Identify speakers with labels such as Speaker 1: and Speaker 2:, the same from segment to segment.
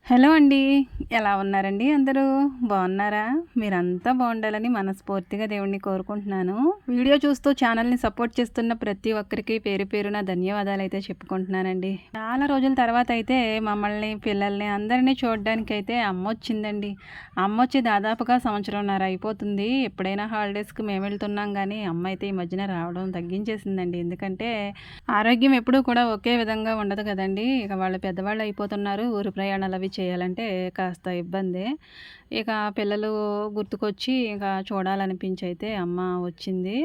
Speaker 1: Hello అండి. ఎలా ఉన్నారండి అందరూ? బాగున్నారా? మీరంతా బాగుండాలని మనస్ఫూర్తిగా దేవుడిని కోరుకుంటున్నాను. వీడియో చూస్తూ ఛానల్‌ని సపోర్ట్ చేస్తున్న ప్రతి ఒక్కరికి పేరు పేరున ధన్యవాదాలైతే చెప్పుకుంటున్నానండి. చాలా రోజుల తర్వాత అయితే మమ్మల్ని, పిల్లల్ని అందరినీ చూడడానికైతే అమ్మొచ్చిందండి. అమ్మొచ్చి దాదాపుగా సంవత్సరంన్నర అయిపోతుంది. ఎప్పుడైనా హాలిడేస్‌కి మేము వెళ్తున్నాం గానీ, అమ్మ అయితే ఈ మధ్యన రావడం తగ్గించేసిందండి. ఎందుకంటే ఆరోగ్యం ఎప్పుడూ కూడా ఒకే విధంగా ఉండదు కదండీ! ఇక వాళ్ళు పెద్దవాళ్ళు అయిపోతున్నారు. ఊరు ప్రయాణాలవి చేయాలంటే కాస్త ఇబ్బందే. ఇక పిల్లలు గుర్తుకొచ్చి ఇక చూడాలనిపించి అయితే అమ్మ వచ్చింది.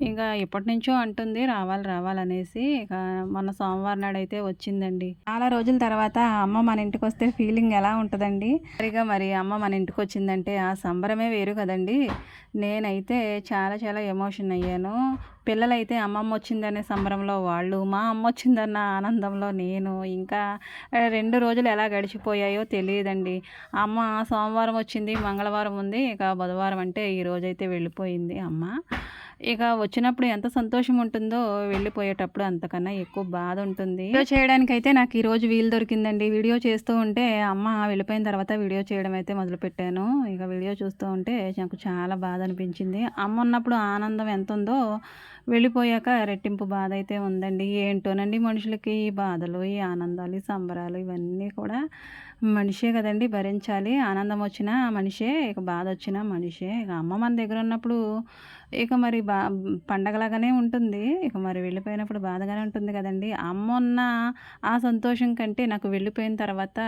Speaker 1: ఇక ఎప్పటినుంచో అంటుంది రావాలి రావాలనేసి. ఇక మొన్న సోమవారం నాడైతే వచ్చిందండి. చాలా రోజుల తర్వాత అమ్మ మన ఇంటికొస్తే ఫీలింగ్ ఎలా ఉంటదండి? మరి అమ్మ మన ఇంటికొచ్చిందంటే ఆ సంబరమే వేరు కదండీ! నేనైతే చాలా చాలా ఎమోషన్ అయ్యాను. పిల్లలైతే అమ్మమ్మ వచ్చిందనే సంబరంలో వాళ్ళు, మా అమ్మొచ్చిందన్న ఆనందంలో నేను. ఇంకా 2 రోజులు ఎలా గడిచిపోయాయో తెలీదండి. అమ్మ సోమవారం వచ్చింది, మంగళవారం ఉంది. ఇక బుధవారం అంటే ఈరోజైతే వెళ్ళిపోయింది అమ్మ. ఇక వచ్చినప్పుడు ఎంత సంతోషం ఉంటుందో, వెళ్ళిపోయేటప్పుడు అంతకన్నా ఎక్కువ బాధ ఉంటుంది. వీడియో చేయడానికైతే నాకు ఈరోజు వీలు దొరికిందండి. వీడియో చేస్తూ ఉంటే అమ్మ వెళ్ళిపోయిన తర్వాత వీడియో చేయడం అయితే మొదలుపెట్టాను. ఇక వీడియో చూస్తూ ఉంటే నాకు చాలా బాధ అనిపించింది. అమ్మ ఉన్నప్పుడు ఆనందం ఎంత ఉందో, వెళ్ళిపోయాక రెట్టింపు బాధ అయితే ఉందండి. ఏంటోనండి మనుషులకి ఈ బాధలు, ఈ ఆనందాలు, ఈ సంబరాలు ఇవన్నీ కూడా మనిషే కదండీ భరించాలి. ఆనందం వచ్చినా మనిషే, ఇక బాధ వచ్చినా మనిషే. ఇక అమ్మ మన దగ్గర ఉన్నప్పుడు ఇక మరి పండగలాగానే ఉంటుంది. ఇక మరి వెళ్ళిపోయినప్పుడు బాధగానే ఉంటుంది కదండీ! అమ్మున్న ఆ సంతోషం కంటే నాకు వెళ్ళిపోయిన తర్వాత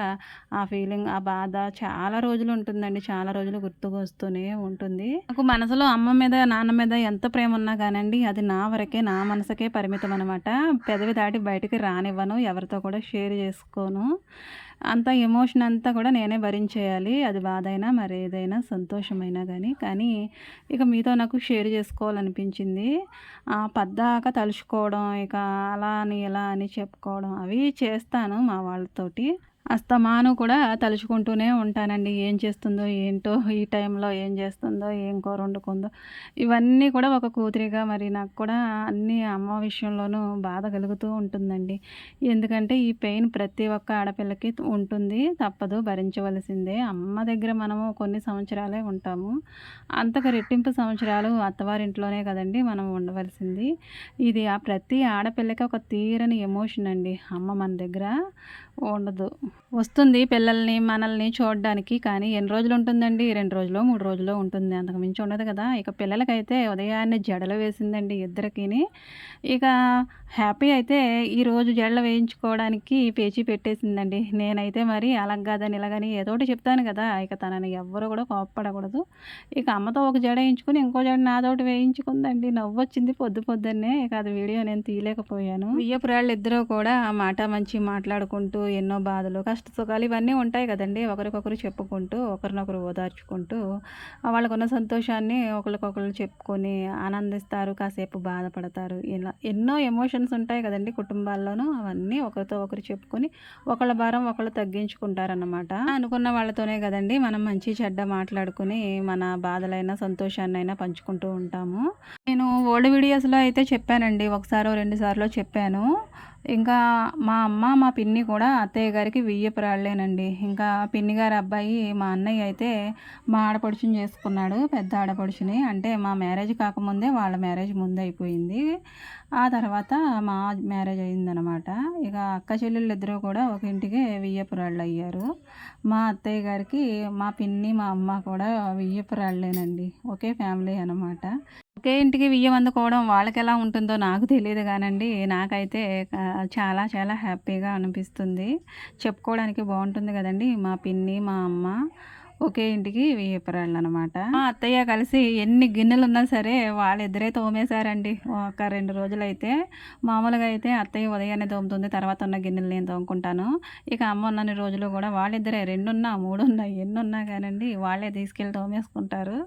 Speaker 1: ఆ ఫీలింగ్, ఆ బాధ చాలా రోజులు ఉంటుందండి. చాలా రోజులు గుర్తుకొస్తూనే ఉంటుంది. నాకు మనసులో అమ్మ మీద, నాన్న మీద ఎంత ప్రేమ ఉన్నా కానండి, అది నా వరకే, నా మనసుకే పరిమితం అనమాట. పెదవి దాటి బయటికి రానివ్వను. ఎవరితో కూడా షేర్ చేసుకోను. అంత ఎమోషన్ అంతా కూడా నేనే భరించేయాలి. అది బాధైనా, మరేదైనా, సంతోషమైనా గానీ. కానీ ఇక మీతో నాకు షేర్ చేసుకోవాలనిపించింది. పద్దాక తలుచుకోవడం, ఇక అలా అని, ఇలా అని చెప్పుకోవడం అవి చేస్తాను మా వాళ్ళతోటి. అస్తమాను కూడా తలుచుకుంటూనే ఉంటానండి. ఏం చేస్తుందో ఏంటో, ఈ టైంలో ఏం చేస్తుందో, ఏం కూర వండుకుందో, ఇవన్నీ కూడా ఒక కూతురిగా మరి నాకు కూడా అన్నీ అమ్మ విషయంలోనూ బాధ కలుగుతూ ఉంటుందండి. ఎందుకంటే ఈ పెయిన్ ప్రతి ఒక్క ఆడపిల్లకి ఉంటుంది. తప్పదు, భరించవలసిందే. అమ్మ దగ్గర మనము కొన్ని సంవత్సరాలే ఉంటాము. అంతకు రెట్టింపు సంవత్సరాలు అత్తవారింట్లోనే కదండీ మనం ఉండవలసింది. ఇది ప్రతి ఆడపిల్లకి ఒక తీరని ఎమోషన్ అండి. అమ్మ మన దగ్గర ఉండదు. వస్తుంది పిల్లల్ని, మనల్ని చూడడానికి. కానీ ఎన్ని రోజులు ఉంటుందండి? 2 రోజులో, 3 రోజులో ఉంటుంది. అంతకు మించి ఉండదు కదా! ఇక పిల్లలకైతే ఉదయాన్నే జడలు వేసిందండి ఇద్దరికిని. ఇక హ్యాపీ అయితే ఈరోజు జడలు వేయించుకోవడానికి పేచీ పెట్టేసిందండి. నేనైతే మరి అలాగ కాదని, ఇలాగని ఏదోకటి చెప్తాను కదా! ఇక తనని ఎవ్వరు కూడా కోప్పడకూడదు. ఇక అమ్మతో ఒక జడ ఏయించుకొని, ఇంకో జడ నాతోటి వేయించుకుందండి. నవ్వొచ్చింది పొద్దున్నే. ఇక అది వీడియో నేను తీయలేకపోయాను. వియ్యపురాళ్ళిద్దరూ కూడా మాట మంచి మాట్లాడుకుంటూ ఎన్నో బాధలు, కష్ట సుఖాలు ఇవన్నీ ఉంటాయి కదండీ! ఒకరికొకరు చెప్పుకుంటూ, ఒకరినొకరు ఓదార్చుకుంటూ, వాళ్ళకున్న సంతోషాన్ని ఒకళ్ళకొకళ్ళు చెప్పుకొని ఆనందిస్తారు. కాసేపు బాధపడతారు. ఇలా ఎన్నో ఎమోషన్స్ ఉంటాయి కదండీ కుటుంబాల్లోనూ. అవన్నీ ఒకరితో ఒకరు చెప్పుకొని, ఒకళ్ళ భారం ఒకళ్ళు తగ్గించుకుంటారన్నమాట. అనుకున్న వాళ్ళతోనే కదండీ మనం మంచి చెడ్డ మాట్లాడుకొని, మన బాధలైనా, సంతోషాన్నైనా పంచుకుంటూ ఉంటాము. నేను ఓల్డ్ వీడియోస్‌లో అయితే చెప్పానండి. ఒకసారో, 2 సార్లో చెప్పాను. ఇంకా మా అమ్మ, మా పిన్ని కూడా అత్తయ్య గారికి వియ్యపురాళ్ళేనండి. ఇంకా పిన్ని గారి అబ్బాయి మా అన్నయ్య అయితే మా ఆడపడుచుని చేసుకున్నాడు. పెద్ద ఆడపడుచుని. అంటే మా మ్యారేజ్ కాకముందే వాళ్ళ మ్యారేజ్ ముందయిపోయింది. ఆ తర్వాత మా మ్యారేజ్ అయిందనమాట. ఇక అక్క చెల్లెళ్ళిద్దరూ కూడా ఒక ఇంటికి వియ్యపురాళ్ళయ్యారు. మా అత్తయ్య గారికి మా పిన్ని, మా అమ్మ కూడా వియ్యపురాళ్ళేనండి. ఒకే ఫ్యామిలీ అనమాట. ఒకే ఇంటికి బియ్యం అందుకోవడం వాళ్ళకెలా ఉంటుందో నాకు తెలీదు గానండి. నాకైతే చాలా చాలా హ్యాపీగా అనిపిస్తుంది. చెప్పుకోవడానికి బావుంటుంది గదండీ! మా పిన్ని, మా అమ్మ ఒకే ఇంటికి వియ్యపురాళ్ళనమాట. మా అత్తయ్య కలిసి ఎన్ని గిన్నెలున్నా సరే వాళ్ళిద్దరే తోమేశారండి. ఒక 2 రోజులైతే. మామూలుగా అయితే అత్తయ్య ఉదయాన్నే తోముతుంది. తర్వాత ఉన్న గిన్నెలు నేను తోముకుంటాను. ఇక అమ్మ ఉన్నన్ని రోజులు గూడా వాళ్ళిద్దరే 2 ఉన్నా, 3 ఉన్నా, ఎన్నున్నా గానండి వాళ్ళే తీసుకెళ్ళి తోమేసుకుంటారు.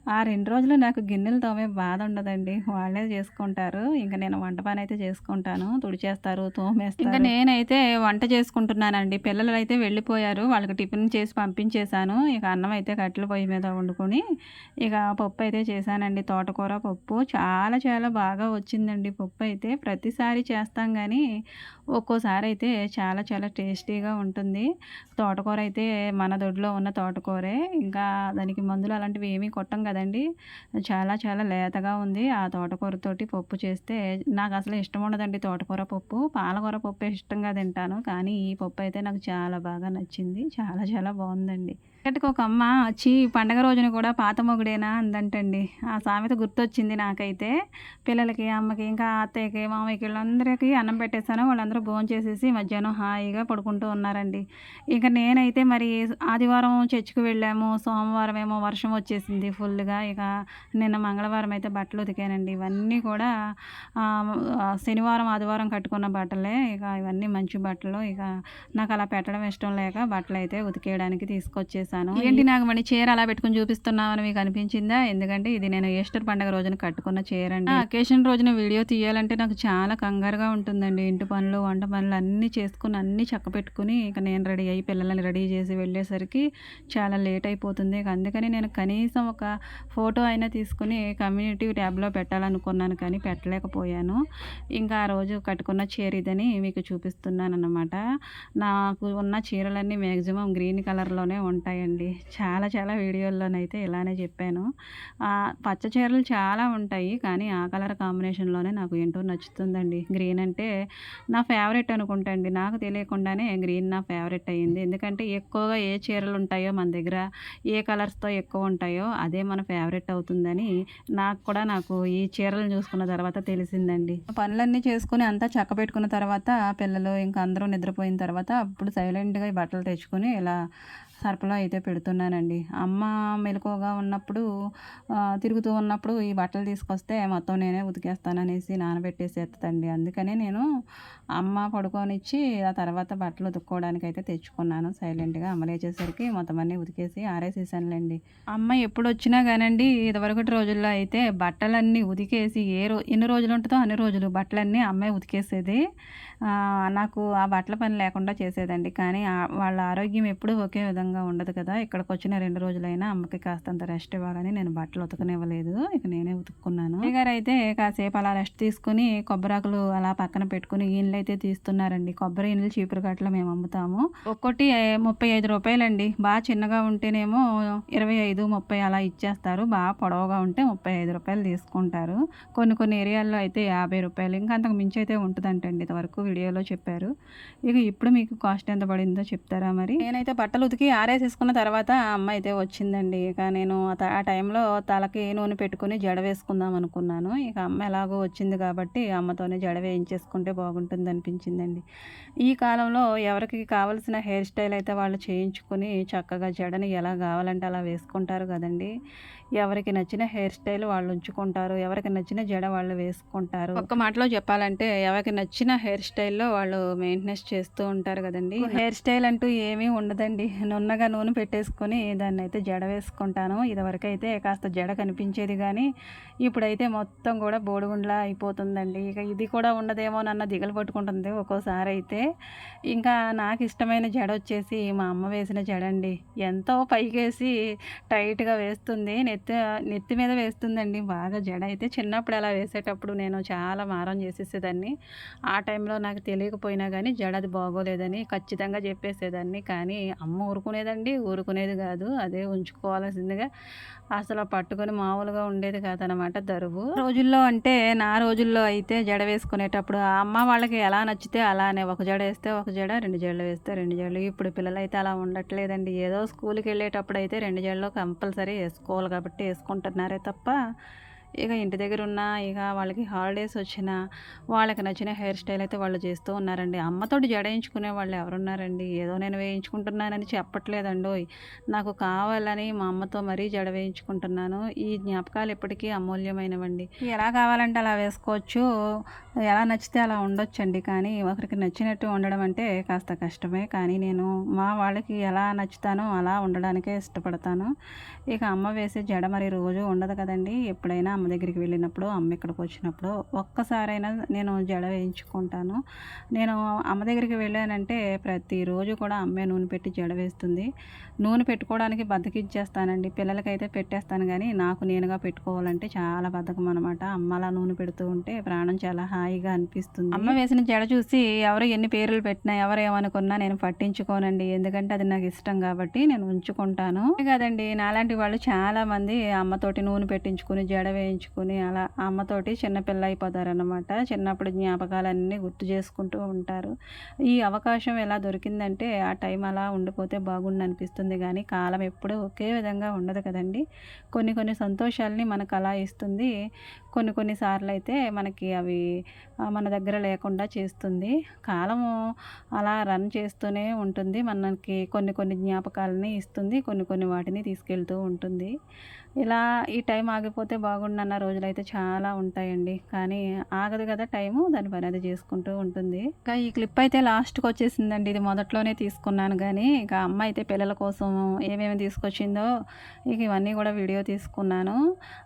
Speaker 1: ఆ 2 రోజులు నాకు గిన్నెలు తోమే బాధ ఉండదండి. వాళ్ళే చేసుకుంటారు. ఇంక నేను వంట పనైతే చేసుకుంటాను. తుడిచేస్తారు, తోమేస్తారు. ఇంక నేనైతే వంట చేసుకుంటున్నానండి. పిల్లలైతే వెళ్ళిపోయారు. వాళ్ళకి టిఫిన్ చేసి పంపించేశాను. ఇక అన్నం అయితే కట్టెల పొయ్యి మీద వండుకొని ఇక పప్పు అయితే చేశానండి. తోటకూర పప్పు చాలా చాలా బాగా వచ్చిందండి. పప్పు అయితే ప్రతిసారి చేస్తాం కానీ ఒక్కోసారి అయితే చాలా చాలా టేస్టీగా ఉంటుంది. తోటకూర అయితే మన దొడ్లో ఉన్న తోటకూరే, ఇంకా దానికి మందులు అలాంటివి ఏమీ కొట్టం కదండి. చాలా చాలా లేతగా ఉంది. ఆ తోటకూరతోటి పప్పు చేస్తే నాకు అసలు ఇష్టం ఉండదండి తోటకూర పప్పు. పాలకూర పప్పే ఇష్టంగా తింటాను. కానీ ఈ పప్పు అయితే నాకు చాలా బాగా నచ్చింది. చాలా చాలా బాగుందండి. ఇక్కడికి ఒక అమ్మ వచ్చి పండగ రోజున కూడా పాత మొగుడేనా అందంటండి. ఆ సామెత గుర్తొచ్చింది నాకైతే. పిల్లలకి, అమ్మకి, ఇంకా అత్తయ్యకి, మామయ్యకి వీళ్ళందరికీ అన్నం పెట్టేశాను. వాళ్ళందరూ భోంచేసేసి మధ్యాహ్నం హాయిగా పడుకుంటూ ఉన్నారండి. ఇక నేనైతే మరి ఆదివారం చర్చికి వెళ్ళాము. సోమవారం ఏమో వర్షం వచ్చేసింది ఫుల్గా. ఇక నిన్న మంగళవారం అయితే బట్టలు ఉతికానండి. ఇవన్నీ కూడా శనివారం ఆదివారం కట్టుకున్న బట్టలే. ఇక ఇవన్నీ మంచి బట్టలు. ఇక నాకు అలా పెట్టడం ఇష్టం లేక బట్టలు అయితే ఉతికేయడానికి తీసుకొచ్చేసాను. ఏంటి నాగమణి చీర అలా పెట్టుకుని చూపిస్తున్నామని మీకు అనిపించిందా? ఎందుకంటే ఇది నేను ఈస్టర్ పండుగ రోజున కట్టుకున్న చీర అండి. అకేషన్ రోజున వీడియో తీయాలంటే నాకు చాలా కంగారుగా ఉంటుందండి. ఇంటి పనులు, వంట పనులు అన్నీ చేసుకుని అన్నీ చక్కపెట్టుకుని ఇక నేను రెడీ అయ్యి పిల్లల్ని రెడీ చేసి వెళ్ళేసరికి చాలా లేట్ అయిపోతుంది. ఇక అందుకని నేను కనీసం ఒక ఫోటో అయినా తీసుకుని కమ్యూనిటీ ట్యాబ్లో పెట్టాలనుకున్నాను కానీ పెట్టలేకపోయాను. ఇంకా ఆ రోజు కట్టుకున్న చీర ఇదని మీకు చూపిస్తున్నాను అన్నమాట. నాకు ఉన్న చీరలన్నీ మ్యాక్సిమం గ్రీన్ కలర్లోనే ఉంటాయండి. చాలా చాలా వీడియోల్లోనైతే ఇలానే చెప్పాను. పచ్చ చీరలు చాలా ఉంటాయి కానీ ఆ కలర్ కాంబినేషన్లోనే నాకు ఏంటో నచ్చుతుందండి. గ్రీన్ అంటే నా ఫేవరెట్ అనుకుంటా అండి. నాకు తెలియకుండానే గ్రీన్ నా ఫేవరెట్ అయ్యింది. ఎందుకంటే ఎక్కువగా ఏ చీరలు ఉంటాయో మన దగ్గర, ఏ కలర్స్తో ఎక్కువ ఉంటాయో అదే మన ఫేవరెట్ అవుతుందని నాకు ఈ చీరలను చూసుకున్న తర్వాత తెలిసిందండి. పనులన్నీ చేసుకుని అంతా చక్కబెట్టుకున్న తర్వాత పిల్లలు ఇంకా అందరూ నిద్రపోయిన తర్వాత అప్పుడు సైలెంట్గా ఈ బట్టలు తెచ్చుకొని ఇలా సర్ఫలో అయితే పెడుతున్నానండి. అమ్మ మెలకువగా ఉన్నప్పుడు తిరుగుతూ ఉన్నప్పుడు ఈ బట్టలు తీసుకొస్తే మొత్తం నేనే ఉతికేస్తాననేసి నానబెట్టేసి ఎత్తండి. అందుకనే నేను అమ్మ పడుకోనిచ్చి ఆ తర్వాత బట్టలు ఉతుక్కోవడానికి అయితే తెచ్చుకున్నాను సైలెంట్గా. అమ్మ లేచేసరికి మొత్తం అన్నీ ఉతికేసి ఆరేసేసానులేండి. అమ్మ ఎప్పుడు వచ్చినా కానండి ఇదివరకటి రోజుల్లో అయితే బట్టలన్నీ ఉతికేసి ఎన్ని రోజులు ఉంటుందో అన్ని రోజులు బట్టలన్నీ అమ్మాయి ఉతికేసేది. నాకు ఆ బట్టల పని లేకుండా చేసేదండి. కానీ వాళ్ళ ఆరోగ్యం ఎప్పుడూ ఒకే విధంగా ఉండదు కదా. ఇక్కడికి వచ్చిన 2 రోజులైనా అమ్మకి కాస్తంత రెస్ట్ ఇవ్వాలని నేను బట్టలు ఉతకనివ్వలేదు. ఇక నేనే ఉతుక్కున్నాను. గారు అయితే కాసేపు అలా రెస్ట్ తీసుకుని కొబ్బరాకులు అలా పక్కన పెట్టుకుని ఈనెలు అయితే తీస్తున్నారండి. కొబ్బరి ఈనెలు చీపురు కట్టలో మేము అమ్ముతాము. ఒక్కొక్కటి 35 రూపాయలండి. బాగా చిన్నగా ఉంటేనేమో 25, 30 అలా ఇచ్చేస్తారు. బాగా పొడవుగా ఉంటే 35 రూపాయలు తీసుకుంటారు. కొన్ని ఏరియాల్లో అయితే 50 రూపాయలు, ఇంకా అంతకు మించి అయితే ఉంటుందంటండి. ఇంతవరకు వీడియోలో చెప్పారు. ఇక ఇప్పుడు మీకు కాస్ట్ ఎంత పడిందో చెప్తారా మరి? నేనైతే బట్టలు ఉతికి ఆరేసేసుకున్న తర్వాత అమ్మ అయితే వచ్చిందండి. ఇక నేను ఆ టైంలో తలకి నూనె పెట్టుకుని జడ వేసుకుందాం అనుకున్నాను. ఇక అమ్మ ఎలాగో వచ్చింది కాబట్టి అమ్మతోనే జడ వేయించేసుకుంటే బాగుంటుంది అనిపించిందండి. ఈ కాలంలో ఎవరికి కావాల్సిన హెయిర్ స్టైల్ అయితే వాళ్ళు చేయించుకుని చక్కగా జడని ఎలా కావాలంటే అలా వేసుకుంటారు కదండి. ఎవరికి నచ్చిన హెయిర్ స్టైల్ వాళ్ళు ఉంచుకుంటారు. ఎవరికి నచ్చిన జడ వాళ్ళు వేసుకుంటారు. ఒక్క మాటలో చెప్పాలంటే ఎవరికి నచ్చిన హెయిర్ స్టైల్లో వాళ్ళు మెయింటెనెన్స్ చేస్తూ ఉంటారు కదండి. హెయిర్ స్టైల్ అంటూ ఏమీ ఉండదండి. నున్నగా నూనె పెట్టేసుకొని దాన్ని అయితే జడ వేసుకుంటాను. ఇదివరకు అయితే కాస్త జడ కనిపించేది కానీ ఇప్పుడైతే మొత్తం కూడా బోడిగుండ్లా అయిపోతుందండి. ఇక ఇది కూడా ఉండదేమో నన్న దిగులు పట్టుకుంటుంది ఒక్కోసారి అయితే. ఇంకా నాకు ఇష్టమైన జడ వచ్చేసి మా అమ్మ వేసిన జడ అండి. ఎంతో పైకేసి టైట్గా వేస్తుంది. నెత్తి మీద వేస్తుందండి బాగా జడ అయితే. చిన్నప్పుడు అలా వేసేటప్పుడు నేను చాలా మారం చేసేసేదాన్ని. ఆ టైంలో నాకు తెలియకపోయినా కానీ జడది బాగోలేదని ఖచ్చితంగా చెప్పేసేదాన్ని. కానీ అమ్మ ఊరుకునేది కాదు. అదే ఉంచుకోవాల్సిందిగా అసలు పట్టుకొని మామూలుగా ఉండేది కాదనమాట దరువు. రోజుల్లో అంటే నా రోజుల్లో అయితే జడ వేసుకునేటప్పుడు అమ్మ వాళ్ళకి ఎలా నచ్చితే అలానే ఒక జడ వేస్తే ఒక జడ, 2 జడలు వేస్తే 2 జడలు. ఇప్పుడు పిల్లలు అయితే అలా ఉండట్లేదండి. ఏదో స్కూల్కి వెళ్ళేటప్పుడు అయితే 2 జడలు కంపల్సరీ వేసుకోవాలి కాబట్టి వేసుకుంటున్నారే తప్ప ఇక ఇంటి దగ్గర ఉన్న ఇక వాళ్ళకి హాలిడేస్ వచ్చినా వాళ్ళకి నచ్చిన హెయిర్ స్టైల్ అయితే వాళ్ళు చేస్తూ ఉన్నారండి. అమ్మతోటి జడ వేయించుకునే వాళ్ళు ఎవరున్నారండి? ఏదో నేను వేయించుకుంటున్నానని చెప్పట్లేదండోయ్. నాకు కావాలని మా అమ్మతో మరీ జడ వేయించుకుంటున్నాను. ఈ జ్ఞాపకాలు ఎప్పటికీ అమూల్యమైనవండి. ఎలా కావాలంటే అలా వేసుకోవచ్చు, ఎలా నచ్చితే అలా ఉండొచ్చండి. కానీ ఒకరికి నచ్చినట్టు ఉండడం అంటే కాస్త కష్టమే. కానీ నేను మా వాళ్ళకి ఎలా నచ్చుతానో అలా ఉండడానికే ఇష్టపడతాను. ఇక అమ్మ వేసే జడ మరి రోజు ఉండదు కదండి. ఎప్పుడైనా అమ్మ దగ్గరికి వెళ్ళినప్పుడు, అమ్మ ఇక్కడికి వచ్చినప్పుడు ఒక్కసారైనా నేను జడ వేయించుకుంటాను. నేను అమ్మ దగ్గరికి వెళ్ళానంటే ప్రతిరోజు కూడా అమ్మే నూనె పెట్టి జడ వేస్తుంది. నూనె పెట్టుకోవడానికి బద్ధకిచ్చేస్తానండి. పిల్లలకైతే పెట్టేస్తాను కానీ నాకు నేనుగా పెట్టుకోవాలంటే చాలా బద్ధకం అనమాట. అమ్మ అలా నూనె పెడుతూ ఉంటే ప్రాణం చాలా హాయిగా అనిపిస్తుంది. అమ్మ వేసిన జడ చూసి ఎవరు ఎన్ని పేర్లు పెట్టినా ఎవరు ఏమనుకున్నా నేను పట్టించుకోనండి. ఎందుకంటే అది నాకు ఇష్టం కాబట్టి నేను ఉంచుకుంటాను. కదండి నాలాంటి వాళ్ళు చాలామంది అమ్మతోటి నూనె పెట్టించుకుని జడ వేయించుకుని అలా అమ్మతోటి చిన్నపిల్ల అయిపోతారనమాట. చిన్నప్పుడు జ్ఞాపకాలన్నీ గుర్తు చేసుకుంటూ ఉంటారు. ఈ అవకాశం ఎలా దొరికిందంటే ఆ టైం అలా ఉండిపోతే బాగుండు అనిపిస్తుంది కానీ కాలం ఎప్పుడూ ఒకే విధంగా ఉండదు కదండి. కొన్ని కొన్ని సంతోషాలని మనకు అలా ఇస్తుంది. కొన్ని సార్లు అయితే మనకి అవి మన దగ్గర లేకుండా చేస్తుంది. కాలము అలా రన్ చేస్తూనే ఉంటుంది. మనకి కొన్ని జ్ఞాపకాలని ఇస్తుంది. కొన్ని వాటిని తీసుకెళ్తూ ఉంటుంది. ఇలా ఈ టైం ఆగిపోతే బాగుండన్న రోజులైతే చాలా ఉంటాయండి. కానీ ఆగదు కదా టైము. దాని పని అది చేసుకుంటూ ఉంటుంది. ఇంకా ఈ క్లిప్ అయితే లాస్ట్‌కి వచ్చేసిందండి. ఇది మొదట్లోనే తీసుకున్నాను కానీ ఇక అమ్మ అయితే పిల్లల కోసం ఏమేమి తీసుకొచ్చిందో ఇక ఇవన్నీ కూడా వీడియో తీసుకున్నాను.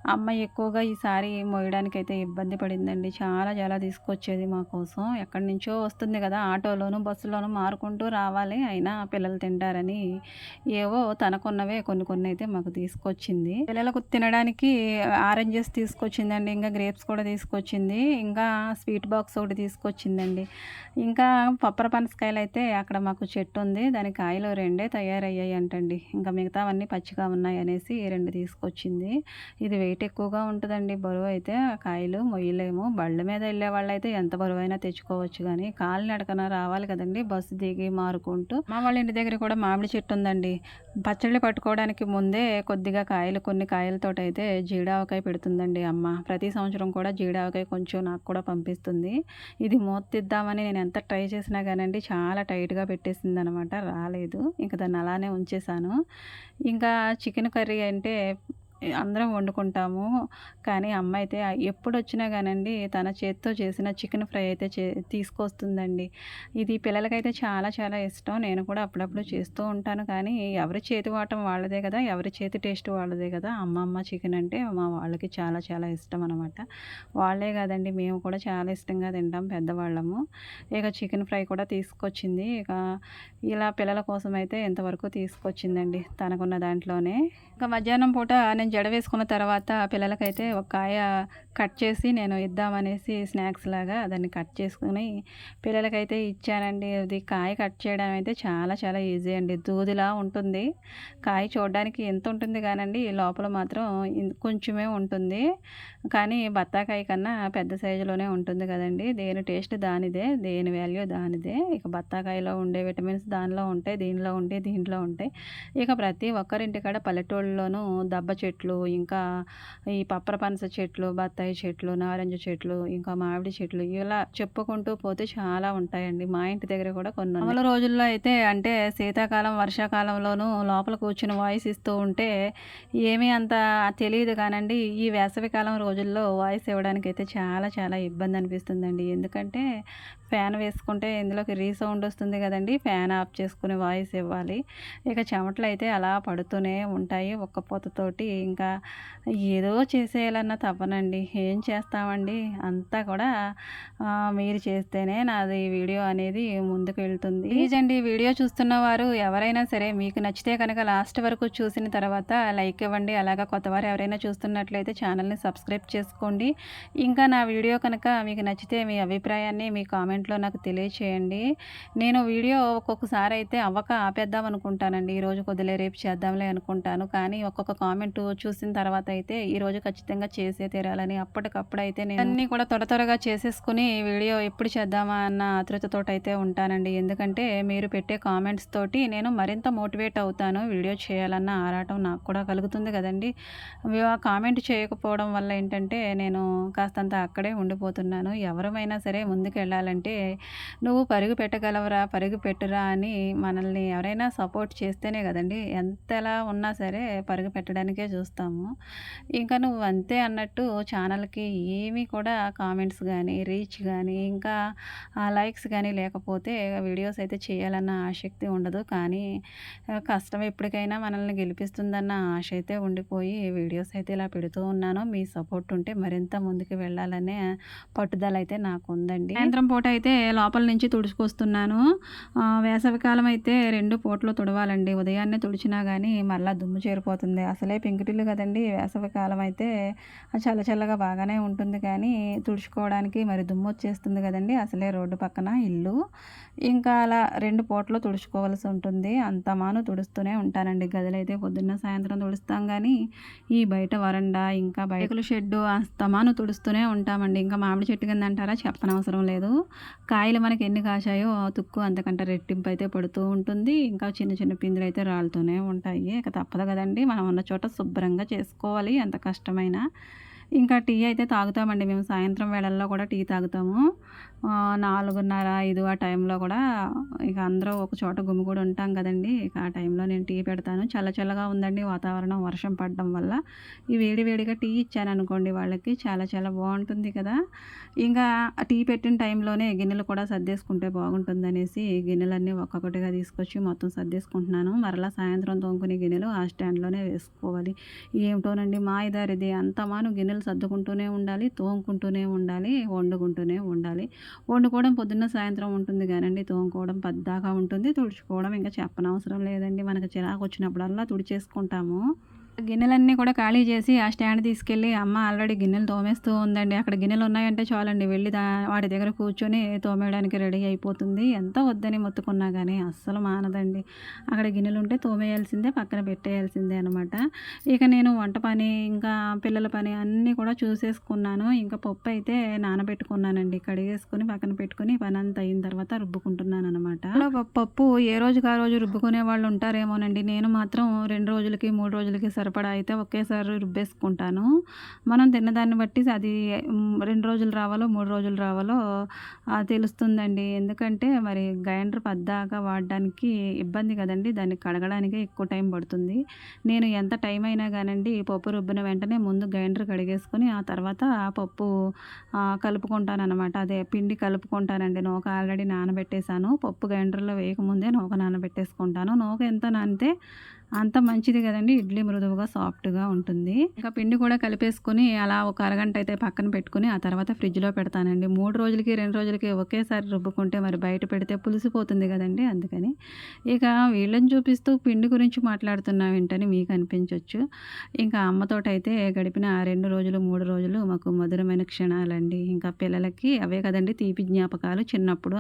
Speaker 1: అమ్మ ఎక్కువగా ఈసారి మోయడానికైతే ఇబ్బంది పడిందండి. చాలా తీసుకొచ్చేది మా కోసం. ఎక్కడి నుంచో వస్తుంది కదా ఆటోలోను, బస్సులోను మారుకుంటూ రావాలి. అయినా పిల్లలు తింటారని ఏవో తనకున్నవే కొన్ని అయితే మాకు తీసుకొచ్చింది. పిల్లలకు తినడానికి ఆరెంజెస్ తీసుకొచ్చిందండి. ఇంకా గ్రేప్స్ కూడా తీసుకొచ్చింది. ఇంకా స్వీట్ బాక్స్ ఒకటి తీసుకొచ్చిందండి. ఇంకా పప్పర పనసకాయలు అయితే అక్కడ మాకు చెట్టు ఉంది. దాని కాయలు 2 తయారయ్యాయి అంటండి. ఇంకా మిగతావన్నీ పచ్చిగా ఉన్నాయి అనేసి 2 తీసుకొచ్చింది. ఇది వెయిట్ ఎక్కువగా ఉంటుందండి. బరువు అయితే కాయలు మొయ్యలేము. బళ్ళ మీద వెళ్ళే వాళ్ళైతే ఎంత బరువైనా తెచ్చుకోవచ్చు కానీ కాలినడకన రావాలి కదండి. బస్సు దిగి మారుకుంటూ. మా వాళ్ళ ఇంటి దగ్గర కూడా మామిడి చెట్టు ఉందండి. పచ్చళ్ళు పట్టుకోవడానికి ముందే కొద్దిగా కొన్ని కాయలతోటైతే జీడావకాయ పెడుతుందండి అమ్మ. ప్రతి సంవత్సరం కూడా జీడావకాయ కొంచెం నాకు కూడా పంపిస్తుంది. ఇది మూత తీద్దామని నేను ఎంత ట్రై చేసినా కానండి చాలా టైట్‌గా పెట్టేసిందనమాట. రాలేదు. ఇంక దాన్ని అలానే ఉంచేశాను. ఇంకా చికెన్ కర్రీ అంటే అందరం వండుకుంటాము. కానీ అమ్మ అయితే ఎప్పుడొచ్చినా కానండి తన చేత్తో చేసిన చికెన్ ఫ్రై అయితే తీసుకొస్తుందండి. ఇది పిల్లలకైతే చాలా ఇష్టం. నేను కూడా అప్పుడప్పుడు చేస్తూ ఉంటాను. కానీ ఎవరి చేతి వాటం వాళ్ళదే కదా! ఎవరి చేతి టేస్ట్ వాళ్ళదే కదా! అమ్మమ్మ చికెన్ అంటే మా వాళ్ళకి చాలా ఇష్టం అనమాట. వాళ్ళే కాదండి మేము కూడా చాలా ఇష్టంగా తింటాం పెద్దవాళ్ళము. ఇక చికెన్ ఫ్రై కూడా తీసుకొచ్చింది. ఇక ఇలా పిల్లల కోసం అయితే ఇంతవరకు తీసుకొచ్చిందండి తనకున్న దాంట్లోనే. ఇంకా మధ్యాహ్నం పూట నేను జడ వేసుకున్న తర్వాత పిల్లలకైతే ఒక కాయ కట్ చేసి నేను ఇద్దామనేసి స్నాక్స్ లాగా దాన్ని కట్ చేసుకుని పిల్లలకైతే ఇచ్చానండి. అది కాయ కట్ చేయడం అయితే చాలా ఈజీ అండి. దూదిలా ఉంటుంది. కాయ చూడడానికి ఎంత ఉంటుంది కానండి లోపల మాత్రం కొంచెమే ఉంటుంది. కానీ బత్తాకాయ కన్నా పెద్ద సైజులోనే ఉంటుంది కదండి. దేని టేస్ట్ దానిదే, దేని వాల్యూ దానిదే. ఇక బత్తాకాయలో ఉండే విటమిన్స్ దానిలో ఉంటాయి, దీంట్లో ఉంటాయి. ఇక ప్రతి ఒక్కరింటికాడ పల్లెటూళ్ళలోనూ దబ్బ చెట్లు, ఇంకా ఈ పప్పర పనస చెట్లు, బత్తాయి చెట్లు, నారింజ చెట్లు, ఇంకా మామిడి చెట్లు ఇలా చెప్పుకుంటూ పోతే చాలా ఉంటాయండి. మా ఇంటి దగ్గర కూడా కొన్ని ఉన్నాయి. మామూలు రోజుల్లో అయితే అంటే శీతాకాలం, వర్షాకాలంలోనూ లోపల కూర్చుని వాయిస్ ఇస్తూ ఉంటే ఏమీ అంత తెలియదు కానండి. ఈ వేసవికాలం రోజుల్లో వాయిస్ ఇవ్వడానికైతే చాలా ఇబ్బంది అనిపిస్తుందండి. ఎందుకంటే ఫ్యాన్ వేసుకుంటే ఇందులోకి రీసౌండ్ వస్తుంది కదండి. ఫ్యాన్ ఆఫ్ చేసుకుని వాయిస్ ఇవ్వాలి. ఇక చెమటలు అయితే అలా పడుతూనే ఉంటాయి ఉక్కపోతతోటి. ఇంకా ఏదో చేసేయాలన్న తపనండి. ఏం చేస్తామండి అంతా కూడా మీరు చేస్తేనే నాది వీడియో అనేది ముందుకు వెళ్తుంది. ప్లీజ్ అండి వీడియో చూస్తున్న వారు ఎవరైనా సరే మీకు నచ్చితే కనుక లాస్ట్ వరకు చూసిన తర్వాత లైక్ ఇవ్వండి. అలాగా కొత్తవారు ఎవరైనా చూస్తున్నట్లయితే ఛానల్ని సబ్స్క్రైబ్ చేసుకోండి. ఇంకా నా వీడియో కనుక మీకు నచ్చితే మీ అభిప్రాయాన్ని మీ కామెంట్లో నాకు తెలియచేయండి. నేను వీడియో ఒక్కొక్కసారి అయితే అవ్వక ఆపేద్దాం అనుకుంటానండి. ఈరోజు కొద్దిలే రేపు చేద్దాంలే అనుకుంటాను. కానీ ఒక్కొక్క కామెంట్ చూసిన తర్వాత అయితే ఈరోజు ఖచ్చితంగా చేసే తీరాలని అప్పటికప్పుడు అయితే నేను అన్నీ కూడా త్వరగా చేసేసుకుని వీడియో ఎప్పుడు చేద్దామా అన్న ఆతృతతోటి అయితే ఉంటానండి. ఎందుకంటే మీరు పెట్టే కామెంట్స్ తోటి నేను మరింత మోటివేట్ అవుతాను. వీడియో చేయాలన్న ఆరాటం నాకు కూడా కలుగుతుంది కదండి. కామెంట్ చేయకపోవడం వల్ల ఏంటంటే నేను కాస్తంత అక్కడే ఉండిపోతున్నాను. ఎవరమైనా సరే ముందుకు వెళ్ళాలంటే అంటే నువ్వు పరుగు పెట్టగలవరా, పరుగు పెట్టురా అని మనల్ని ఎవరైనా సపోర్ట్ చేస్తేనే కదండి ఎంతలా ఉన్నా సరే పరుగు పెట్టడానికే చూస్తాము. ఇంకా నువ్వు అంతే అన్నట్టు ఛానల్‌కి ఏమీ కూడా కామెంట్స్ గానీ, రీచ్ గానీ, ఇంకా లైక్స్ గానీ లేకపోతే వీడియోస్ అయితే చేయాలన్న ఆసక్తి ఉండదు. కానీ కష్టం ఎప్పటికైనా మనల్ని గెలిపిస్తుందన్న ఆశ అయితే ఉండిపోయి వీడియోస్ అయితే ఇలా పెడుతూ ఉన్నాను. మీ సపోర్ట్ ఉంటే మరింత ముందుకు వెళ్ళాలనే పట్టుదల అయితే నాకుందండి. సాయంత్రం పూట అయితే లోపల నుంచి తుడుచుకొస్తున్నాను. వేసవికాలం అయితే 2 పూటలు తుడవాలండి. ఉదయాన్నే తుడిచినా గానీ మళ్ళా దుమ్ము చేరిపోతుంది. అసలే పెంకుటిల్లు కదండీ! వేసవికాలం అయితే చల్ల చల్లగా బాగానే ఉంటుంది కానీ తుడుచుకోవడానికి మరి దుమ్మొచ్చేస్తుంది కదండీ! అసలే రోడ్డు పక్కన ఇల్లు. ఇంకా అలా 2 పూటలు తుడుచుకోవాల్సి ఉంటుంది. అంతమాను తుడుస్తూనే ఉంటానండి. గదులైతే పొద్దున్న, సాయంత్రం తుడుస్తాం గానీ ఈ బయట వరండా, ఇంకా బైకుల షెడ్డు అస్తమాను తుడుస్తూనే ఉంటామండి. ఇంకా మామిడి చెట్టు కింద అంటారా చెప్పనవసరం లేదు. కాయలు మనకి ఎన్ని కాశాయో తుక్కు అంతకంటే రెట్టింపు అయితే పడుతూ ఉంటుంది. ఇంకా చిన్న చిన్న పిందులు అయితే రాలుతూనే ఉంటాయి. ఇక తప్పదు కదండీ! మనం ఉన్న చోట శుభ్రంగా చేసుకోవాలి ఎంత కష్టమైనా. ఇంకా టీ అయితే తాగుతామండి మేము. సాయంత్రం వేళల్లో కూడా టీ తాగుతాము. 4:30, 5 ఆ టైంలో కూడా ఇక అందరూ ఒక చోట గుమిగూడి ఉంటాం కదండీ! ఇక ఆ టైంలో నేను టీ పెడతాను. చల్ల చల్లగా ఉందండి వాతావరణం వర్షం పడడం వల్ల. ఈ వేడి వేడిగా టీ ఇచ్చాననుకోండి వాళ్ళకి చాలా చాలా బాగుంటుంది కదా! ఇంకా టీ పెట్టిన టైంలోనే గిన్నెలు కూడా సర్దేసుకుంటే బాగుంటుందనేసి గిన్నెలన్నీ ఒక్కొక్కటిగా తీసుకొచ్చి మొత్తం సర్దేసుకుంటున్నాను. మరలా సాయంత్రం తోముకునే గిన్నెలు ఆ స్టాండ్‌లోనే వేసుకోవాలి. ఏమిటోనండి మాయదారిది అంతమాను గిన్నెలు సర్దుకుంటూనే ఉండాలి, తోముకుంటూనే ఉండాలి, వండుకుంటూనే ఉండాలి. వండుకోవడం పొద్దున్న, సాయంత్రం ఉంటుంది గానండి తోముకోవడం పద్దాకా ఉంటుంది. తుడుచుకోవడం ఇంకా చెప్పనవసరం లేదండి. మనకు చిరాకొచ్చినప్పుడల్లా తుడిచేసుకుంటాము. గిన్నెలన్నీ కూడా ఖాళీ చేసి ఆ స్టాండ్ తీసుకెళ్ళి అమ్మ ఆల్రెడీ గిన్నెలు తోమేస్తూ ఉందండి. అక్కడ గిన్నెలు ఉన్నాయంటే చాలండి వెళ్ళి వాటి దగ్గర కూర్చొని తోమేయడానికి రెడీ అయిపోతుంది. ఎంత వద్దని మొత్తుకున్నా కానీ అస్సలు మానదండి. అక్కడ గిన్నెలు ఉంటే తోమేయాల్సిందే, పక్కన పెట్టేయాల్సిందే అనమాట. ఇక నేను వంట పని, ఇంకా పిల్లల పని అన్నీ కూడా చూసేసుకున్నాను. ఇంకా పప్పు అయితే నానబెట్టుకున్నానండి. కడిగేసుకొని పక్కన పెట్టుకొని పని అంతా అయిన తర్వాత రుబ్బుకుంటున్నాను అనమాట. పప్పు ఏ రోజుకి ఆ రోజు రుబ్బుకునే వాళ్ళు ఉంటారేమోనండి. నేను మాత్రం 2 రోజులకి, 3 రోజులకి సరిపడా అయితే ఒకేసారి రుబ్బేసుకుంటాను. మనం తిన్నదాన్ని బట్టి అది 2 రోజులు రావాలో, 3 రోజులు రావాలో తెలుస్తుందండి. ఎందుకంటే మరి గ్రైండర్ పద్దాకా వాడడానికి ఇబ్బంది కదండీ! దాన్ని కడగడానికే ఎక్కువ టైం పడుతుంది. నేను ఎంత టైం అయినా కానండి పప్పు రుబ్బిన వెంటనే ముందు గ్రైండర్ కడిగేసుకొని ఆ తర్వాత పప్పు కలుపుకుంటాననమాట. అదే పిండి కలుపుకుంటానండి. నూక ఆల్రెడీ నానబెట్టేసాను. పప్పు గ్రైండర్‌లో వేయకముందే నూక నానబెట్టేసుకుంటాను. నూక ఎంత నానితే అంత మంచిది కదండీ! ఇడ్లీ మృదువుగా సాఫ్ట్‌గా ఉంటుంది. ఇంకా పిండి కూడా కలిపేసుకొని అలా ఒక అరగంట అయితే పక్కన పెట్టుకొని ఆ తర్వాత ఫ్రిడ్జ్‌లో పెడతానండి. 3 రోజులకి, 2 రోజులకి ఒకేసారి రుబ్బుకుంటే మరి బయట పెడితే పులిసిపోతుంది కదండీ! అందుకని. ఇక వీళ్ళని చూపిస్తూ పిండి గురించి మాట్లాడుతున్నావేంటని మీకు అనిపించొచ్చు. ఇంకా అమ్మతోటైతే గడిపిన 2 రోజులు, 3 రోజులు మాకు మధురమైన క్షణాలండి. ఇంకా పిల్లలకి అవే కదండీ తీపి జ్ఞాపకాలు. చిన్నప్పుడు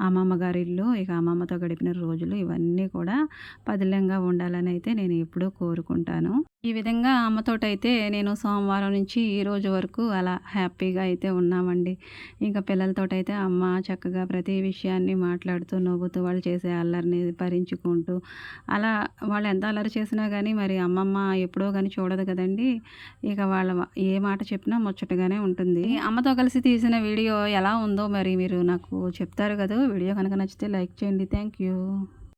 Speaker 1: అమ్మమ్మ గారి ఇల్లు, ఇక అమ్మమ్మతో గడిపిన రోజులు ఇవన్నీ కూడా పదిలంగా ఉండాలని అయితే నేను ఎప్పుడూ కోరుకుంటాను. ఈ విధంగా అమ్మతోటైతే నేను సోమవారం నుంచి ఈ రోజు వరకు అలా హ్యాపీగా అయితే ఉన్నామండి. ఇంకా పిల్లలతోటైతే అమ్మ చక్కగా ప్రతి విషయాన్ని మాట్లాడుతూ, నవ్వుతూ, వాళ్ళు చేసే అల్లరిని భరించుకుంటూ అలా వాళ్ళు ఎంత అల్లరి చేసినా కానీ మరి అమ్మమ్మ ఎప్పుడో కానీ చూడదు కదండీ! ఇక వాళ్ళ ఏ మాట చెప్పినా ముచ్చటగానే ఉంటుంది. అమ్మతో కలిసి తీసిన వీడియో ఎలా ఉందో మరి మీరు నాకు చెప్తారు కదా! వీడియో కనుక నచ్చితే లైక్ చేయండి. Thank you.